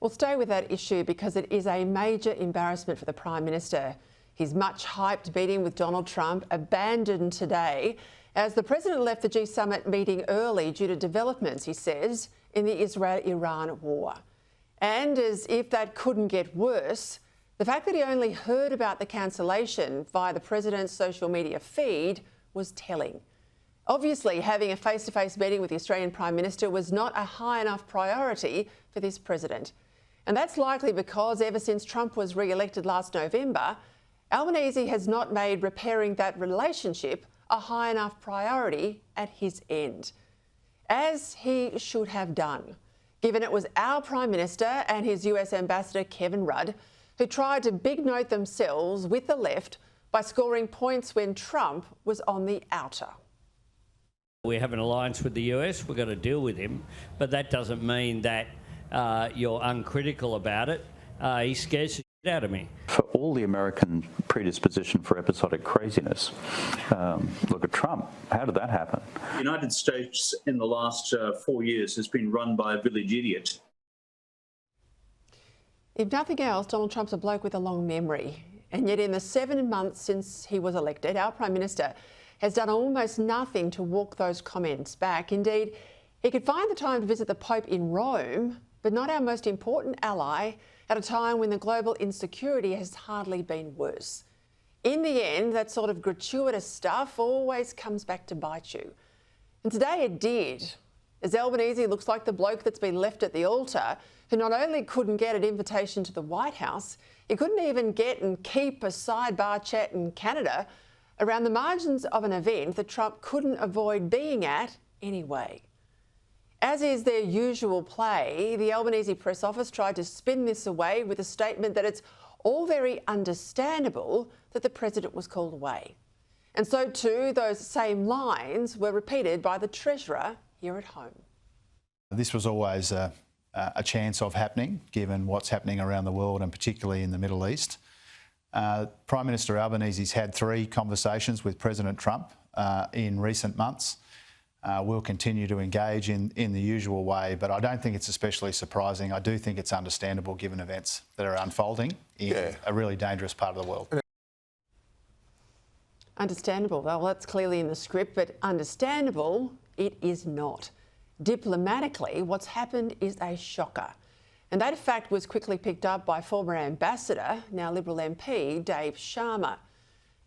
We'll stay with that issue because it is a major embarrassment for the Prime Minister. His much-hyped meeting with Donald Trump abandoned today as the President left the G Summit meeting early due to developments, he says, in the Israel-Iran war. And as if that couldn't get worse, the fact that he only heard about the cancellation via the President's social media feed was telling. Obviously, having a face-to-face meeting with the Australian Prime Minister was not a high enough priority for this President. And that's likely because ever since Trump was re-elected last November, Albanese has not made repairing that relationship a high enough priority at his end, as he should have done, given it was our Prime Minister and his US Ambassador Kevin Rudd who tried to big note themselves with the left by scoring points when Trump was on the outer. We have an alliance with the US, we've got to deal with him, but that doesn't mean that you're uncritical about it. He scares the shit out of me. For all the American predisposition for episodic craziness, look at Trump. How did that happen? The United States in the last 4 years has been run by a village idiot. If nothing else, Donald Trump's a bloke with a long memory. And yet in the 7 months since he was elected, our Prime Minister has done almost nothing to walk those comments back. Indeed, he could find the time to visit the Pope in Rome, but not our most important ally, at a time when the global insecurity has hardly been worse. In the end, that sort of gratuitous stuff always comes back to bite you. And today it did, as Albanese looks like the bloke that's been left at the altar, who not only couldn't get an invitation to the White House, he couldn't even get and keep a sidebar chat in Canada around the margins of an event that Trump couldn't avoid being at anyway. As is their usual play, the Albanese press office tried to spin this away with a statement that it's all very understandable that the President was called away. And so too, those same lines were repeated by the Treasurer here at home. This was always a chance of happening, given what's happening around the world and particularly in the Middle East. Prime Minister Albanese's had 3 conversations with President Trump in recent months. We'll continue to engage in the usual way, but I don't think it's especially surprising. I do think it's understandable given events that are unfolding in a really dangerous part of the world. Understandable. Well, that's clearly in the script, but understandable it is not. Diplomatically, what's happened is a shocker. And that fact was quickly picked up by former Ambassador, now Liberal MP, Dave Sharma.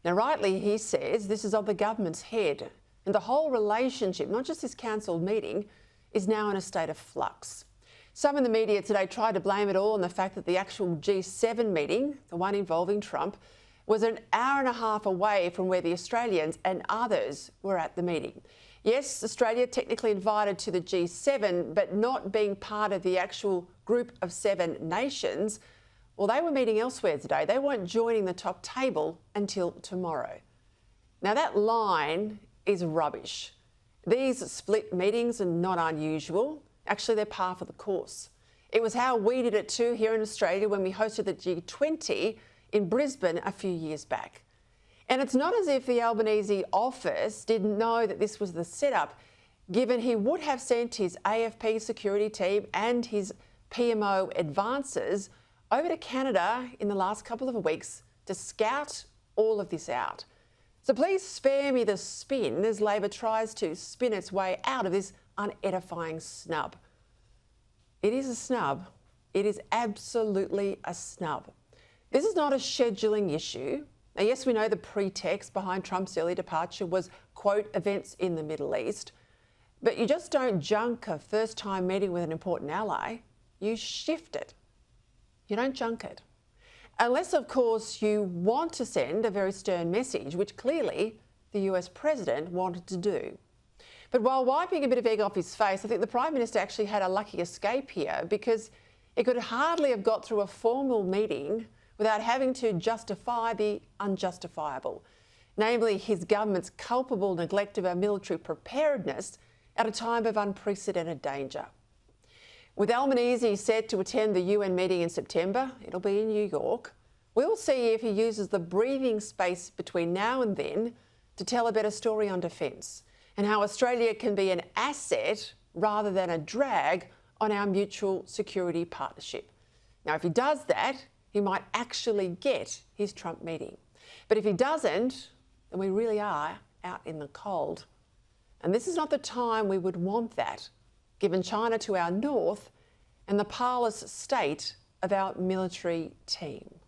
Now, rightly, he says this is of the government's head, and the whole relationship, not just this cancelled meeting, is now in a state of flux. Some in the media today tried to blame it all on the fact that the actual G7 meeting, the one involving Trump, was an hour and a half away from where the Australians and others were at the meeting. Yes, Australia technically invited to the G7, but not being part of the actual group of 7 nations, well, they were meeting elsewhere today. They weren't joining the top table until tomorrow. Now, that line is rubbish. These split meetings are not unusual. Actually, they're par for the course. It was how we did it too here in Australia when we hosted the G20 in Brisbane a few years back. And it's not as if the Albanese office didn't know that this was the setup, given he would have sent his AFP security team and his PMO advances over to Canada in the last couple of weeks to scout all of this out. So please spare me the spin as Labor tries to spin its way out of this unedifying snub. It is a snub. It is absolutely a snub. This is not a scheduling issue. Now, yes, we know the pretext behind Trump's early departure was, quote, events in the Middle East. But you just don't junk a first-time meeting with an important ally. You shift it. You don't junk it. Unless, of course, you want to send a very stern message, which clearly the US President wanted to do. But while wiping a bit of egg off his face, I think the Prime Minister actually had a lucky escape here, because he could hardly have got through a formal meeting without having to justify the unjustifiable, namely his government's culpable neglect of our military preparedness at a time of unprecedented danger. With Albanese set to attend the UN meeting in September, it'll be in New York, we'll see if he uses the breathing space between now and then to tell a better story on defence and how Australia can be an asset rather than a drag on our mutual security partnership. Now, if he does that, he might actually get his Trump meeting. But if he doesn't, then we really are out in the cold. And this is not the time we would want that, given China to our north and the parlous state of our military team.